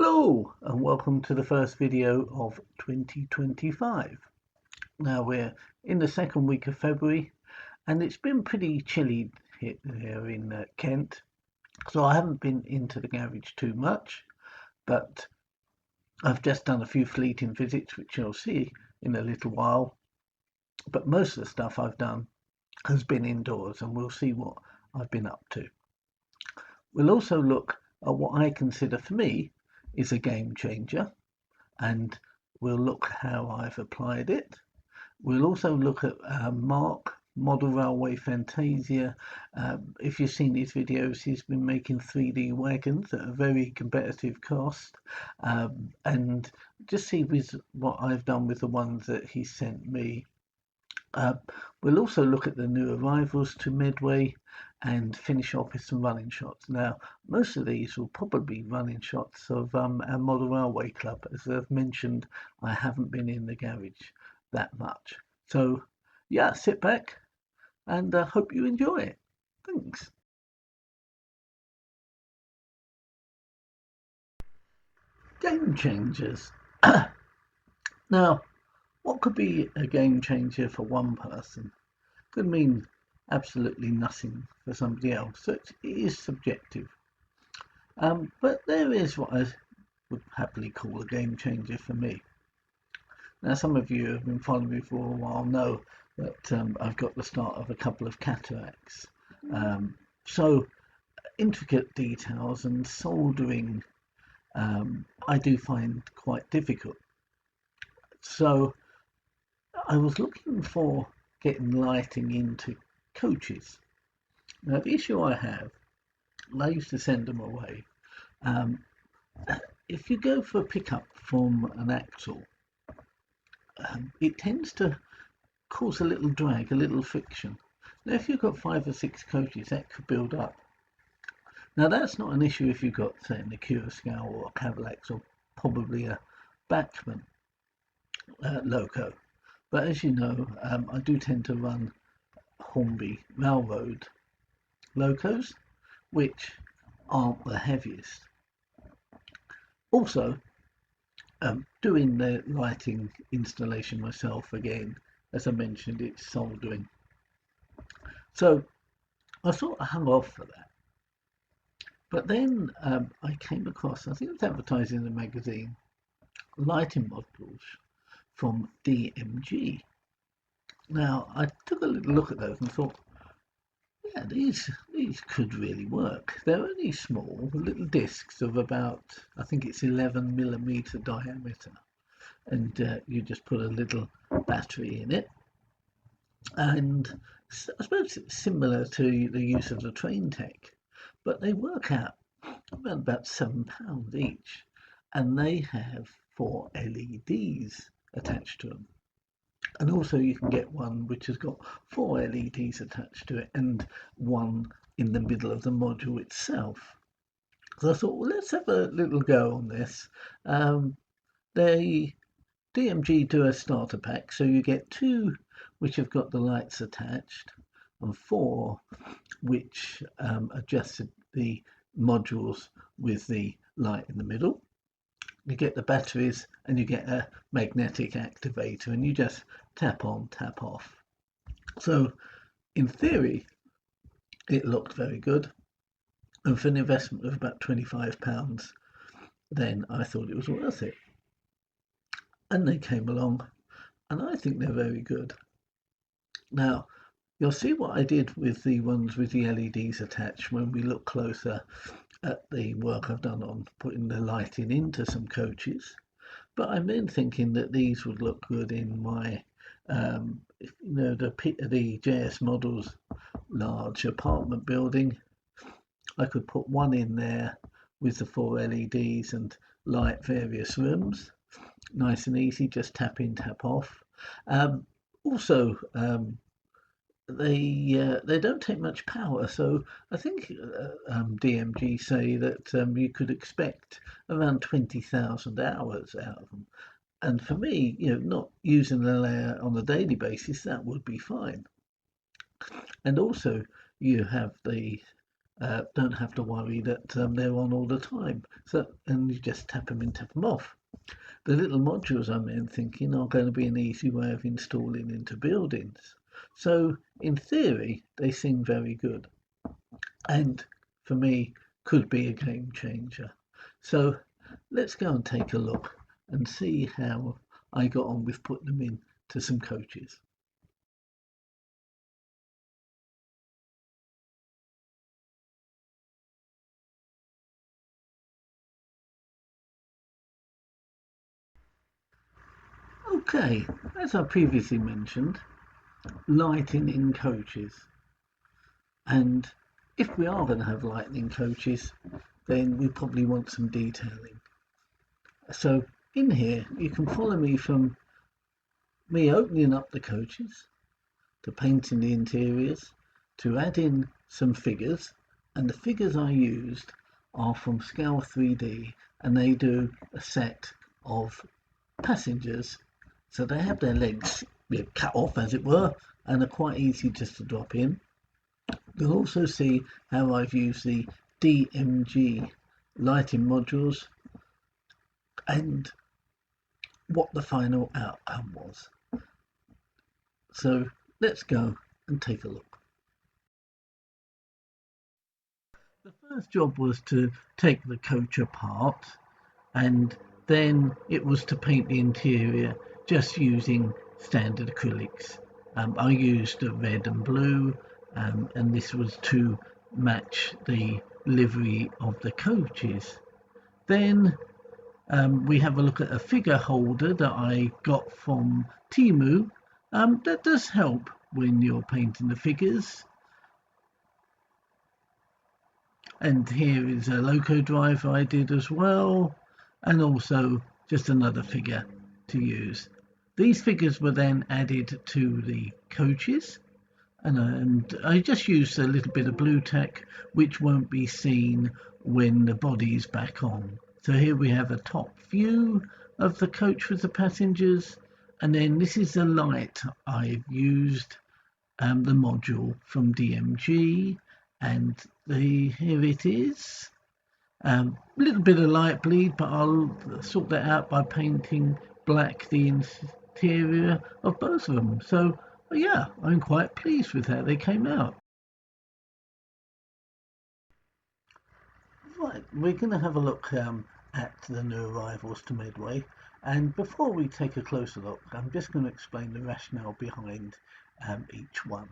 Hello and welcome to the first video of 2025. Now we're in the second week of February and it's been pretty chilly here in Kent, so I haven't been into the garage too much, but I've just done a few fleeting visits which you'll see in a little while. But most of the stuff I've done has been indoors and we'll see what I've been up to. We'll also look at what I consider for me is a game changer, and we'll look how I've applied it. We'll also look at Mark, Model Railway Fantasia. If you've seen his videos, he's been making 3D wagons at a very competitive cost, and just see with what I've done with the ones that he sent me. We'll also look at the new arrivals to Medway and finish off with some running shots. Now, most of these will probably be running shots of our Model Railway Club. As I've mentioned, I haven't been in the garage that much. So, yeah, sit back and hope you enjoy it. Thanks. Game changers. Now, what could be a game changer for one person could mean absolutely nothing for somebody else. So it is subjective. But there is what I would happily call a game changer for me. Now, some of you who have been following me for a while know that I've got the start of a couple of cataracts. So intricate details and soldering I do find quite difficult. So I was looking for getting lighting into coaches. Now the issue I have, and I used to send them away, if you go for a pickup from an axle, it tends to cause a little drag, a little friction. Now if you've got 5 or 6 coaches, that could build up. Now that's not an issue if you've got, say, an Acura Scow or a Cadillac or probably a Bachmann loco. But as you know, I do tend to run Hornby Railroad locos, which aren't the heaviest. Also, doing the lighting installation myself again, as I mentioned, it's soldering. So I sort of hung off for that. But then I came across, I think it was advertised in the magazine, lighting modules from DMG. Now I took a little look at those and thought, yeah, these could really work. They're only small, little discs of about, I think it's 11mm diameter, and you just put a little battery in it, and I suppose it's similar to the use of the train tech, but they work out around about £7 each, and they have 4 LEDs attached to them. And also you can get one which has got 4 LEDs attached to it and one in the middle of the module itself. So I thought, well, let's have a little go on this. They DMG do a starter pack, so you get 2 which have got the lights attached and 4 which adjusted the modules with the light in the middle. You get the batteries and you get a magnetic activator, and you just tap on, tap off. So in theory it looked very good, and for an investment of about £25 then I thought it was worth it. And they came along and I think they're very good. Now you'll see what I did with the ones with the LEDs attached when we look closer at the work I've done on putting the lighting into some coaches. But I'm then thinking that these would look good in my, the JS Models large apartment building. I could put one in there with the 4 LEDs and light various rooms. Nice and easy, just tap in, tap off. Also, they don't take much power, so I think DMG say that you could expect around 20,000 hours out of them. And for me, not using the layer on a daily basis, that would be fine. And also you have the don't have to worry that they're on all the time. So, and you just tap them in, tap them off. The little modules I'm then thinking are going to be an easy way of installing into buildings. So in theory, they seem very good, and for me, could be a game changer. So let's go and take a look and see how I got on with putting them in to some coaches. Okay, as I previously mentioned, lighting in coaches. And if we are going to have lighting coaches, then we probably want some detailing. So in here, you can follow me from me opening up the coaches, to painting the interiors, to adding some figures. And the figures I used are from Scale 3D, and they do a set of passengers. So they have their legs cut off, as it were, and are quite easy just to drop in. You'll also see how I've used the DMG lighting modules and what the final outcome was. So let's go and take a look. The first job was to take the coach apart, and then it was to paint the interior just using standard acrylics. I used red and blue, and this was to match the livery of the coaches. Then we have a look at a figure holder that I got from Temu. That does help when you're painting the figures. And here is a loco driver I did as well, and also just another figure to use. These figures were then added to the coaches, and I just used a little bit of blue tack, which won't be seen when the body is back on. So here we have a top view of the coach with the passengers, and then this is the light I've used, the module from DMG, and here it is. A little bit of light bleed, but I'll sort that out by painting black the interior of both of them. So yeah, I'm quite pleased with how they came out. Right, we're going to have a look at the new arrivals to Midway, and before we take a closer look, I'm just going to explain the rationale behind each one.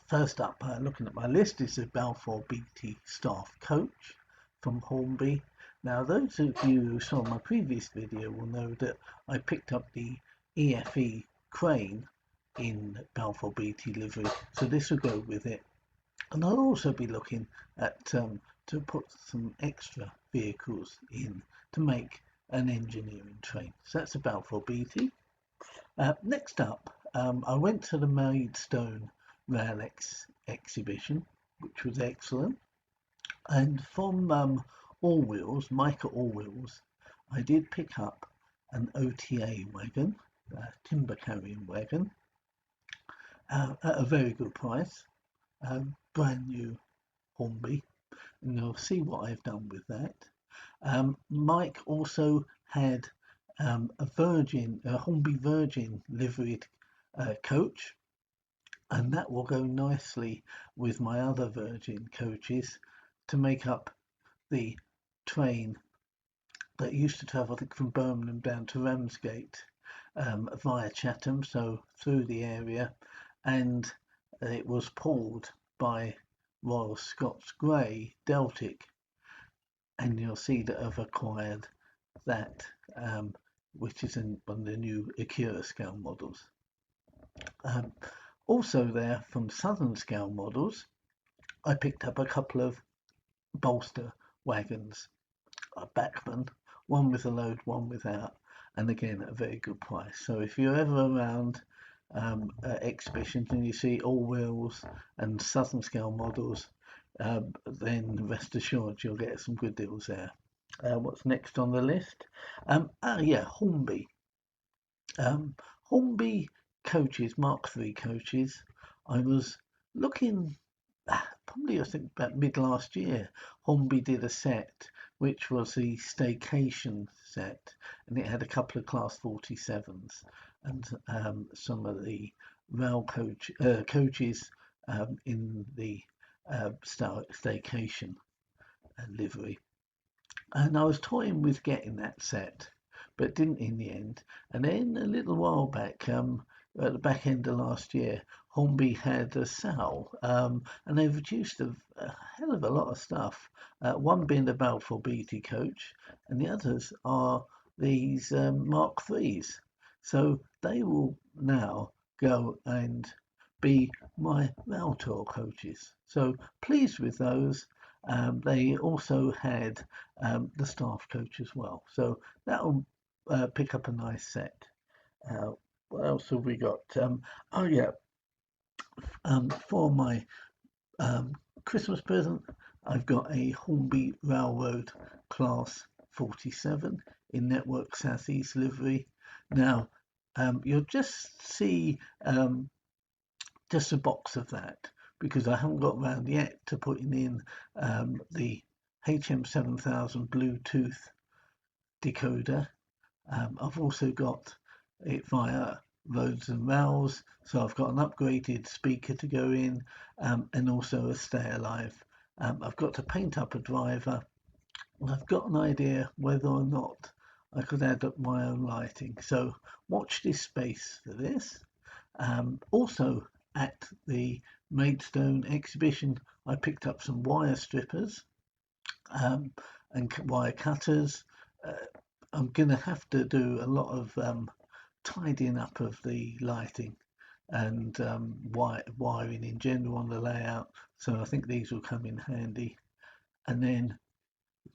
First up, looking at my list, is the Balfour BT Staff Coach from Hornby. Now, those of you who saw my previous video will know that I picked up the EFE crane in Balfour BT livery, so this will go with it. And I'll also be looking at to put some extra vehicles in to make an engineering train. So that's the Balfour BT. Next up, I went to the Maidstone Rail exhibition, which was excellent. And from All Wheels, Micah All Wheels, I did pick up an OTA wagon, a timber carrying wagon, at a very good price, brand new Hornby, and you'll see what I've done with that. Mike also had a Hornby Virgin liveried coach, and that will go nicely with my other Virgin coaches to make up the train that used to travel, I think, from Birmingham down to Ramsgate via Chatham, so through the area, and it was pulled by Royal Scots Grey Deltic, and you'll see that I've acquired that, which is in one of the new Acura scale models. Also there from Southern scale models, I picked up a couple of bolster wagons, a Bachmann, one with a load, one without, and again at a very good price. So if you're ever around exhibitions and you see All Wheels and Southern scale models, then rest assured you'll get some good deals there. What's next on the list? Yeah, Hornby. Hornby coaches, Mark III coaches. I was looking probably I think about mid last year, Hornby did a set which was the staycation set, and it had a couple of Class 47s and some of the coaches in the staycation livery. And I was toying with getting that set, but didn't in the end. And then a little while back, at the back end of last year, Hornby had a sale, and they reduced a hell of a lot of stuff. One being the Balfour BT coach, and the others are these Mark IIIs. So they will now go and be my rail tour coaches. So pleased with those. They also had the staff coach as well. So that'll pick up a nice set. What else have we got? Oh yeah, for my Christmas present, I've got a Hornby Railroad Class 47 in Network Southeast livery. Now, you'll just see just a box of that because I haven't got around yet to putting in the HM7000 Bluetooth decoder. I've also got it via Roads and Rails, so I've got an upgraded speaker to go in, and also a Stay Alive. I've got to paint up a driver, and I've got an idea whether or not I could add up my own lighting. So watch this space for this. Also at the Maidstone exhibition, I picked up some wire strippers and wire cutters. I'm going to have to do a lot of tidying up of the lighting and wiring in general on the layout. So I think these will come in handy. And then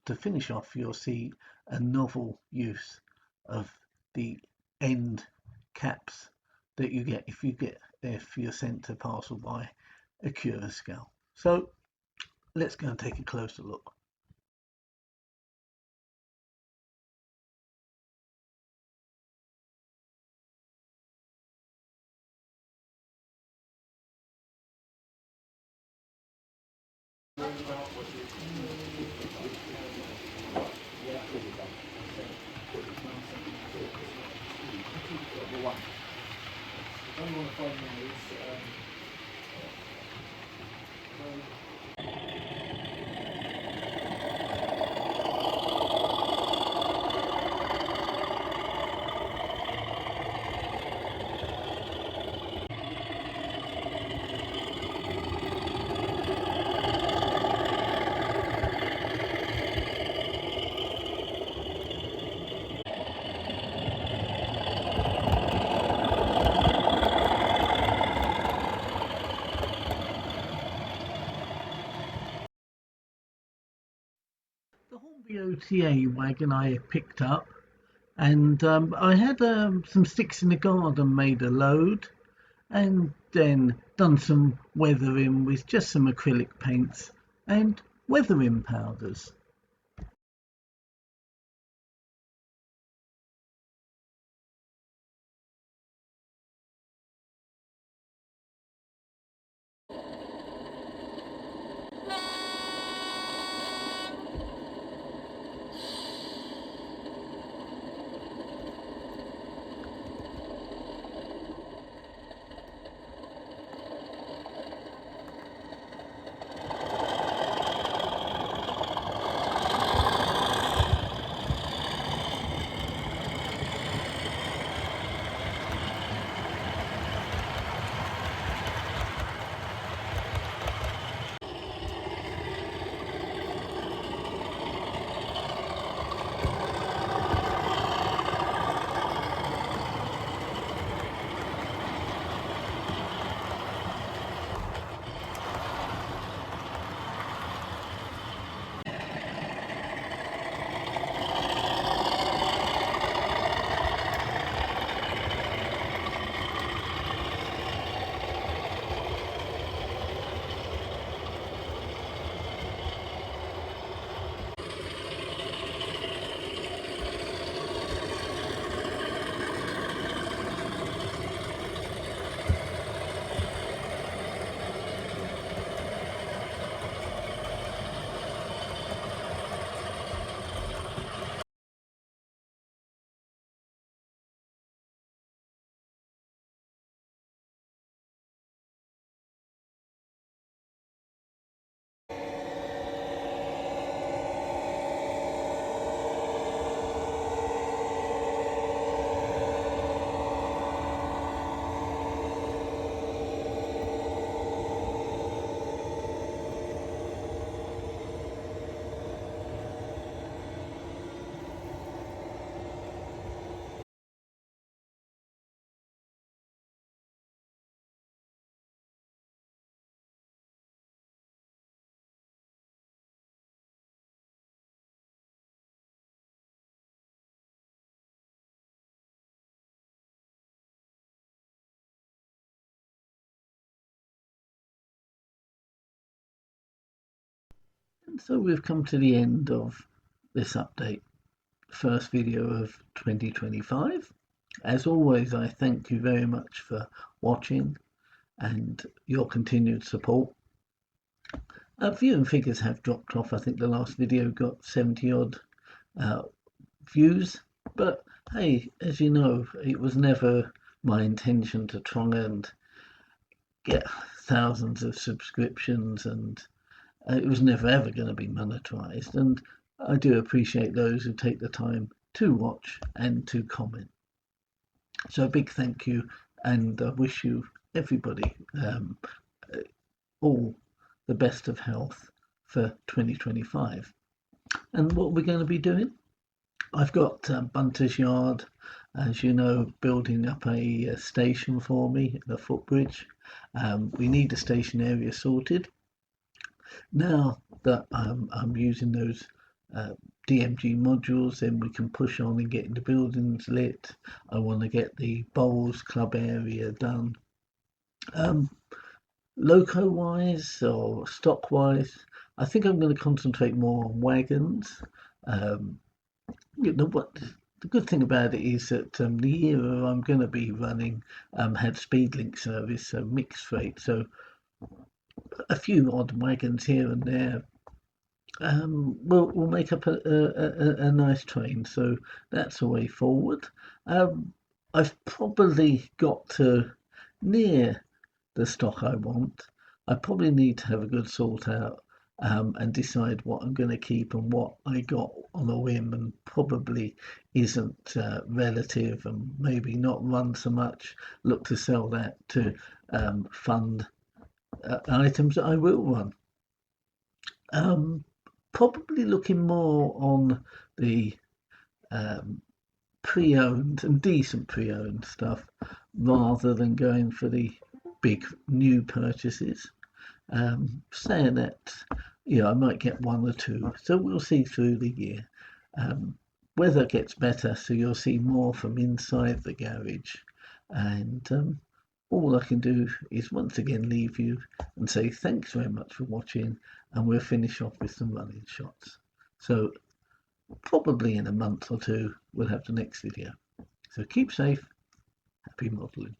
to finish off, you'll see a novel use of the end caps that you get if you're sent a parcel by a Curascal. So let's go and take a closer look. The Hornby OTA wagon I picked up, and I had some sticks in the garden made a load, and then done some weathering with just some acrylic paints and weathering powders. So we've come to the end of this update, first video of 2025. As always, I thank you very much for watching and your continued support. Viewing figures have dropped off. I think the last video got 70 odd views, but hey, as you know, it was never my intention to try and get thousands of subscriptions, and it was never ever going to be monetized. And I do appreciate those who take the time to watch and to comment. So a big thank you, and I wish you everybody all the best of health for 2025. And what we're going to be doing, I've got Bunter's Yard, as you know, building up a station for me, the footbridge. We need the station area sorted. Now that I'm using those DMG modules, then we can push on and get the buildings lit. I want to get the bowls club area done. Loco wise or stock wise, I think I'm going to concentrate more on wagons. What the good thing about it is that the era I'm going to be running had SpeedLink service, so mixed freight, so a few odd wagons here and there will make up a nice train. So that's a way forward. I've probably got to near the stock I want. I probably need to have a good sort out and decide what I'm going to keep and what I got on a whim and probably isn't relative, and maybe not run so much. Look to sell that to fund items that I will run. Probably looking more on the pre-owned and decent pre-owned stuff rather than going for the big new purchases. Saying that, I might get one or two, so we'll see through the year. Weather gets better, so you'll see more from inside the garage, and all I can do is once again leave you and say thanks very much for watching, and we'll finish off with some running shots. So probably in a month or two we'll have the next video. So keep safe, happy modelling.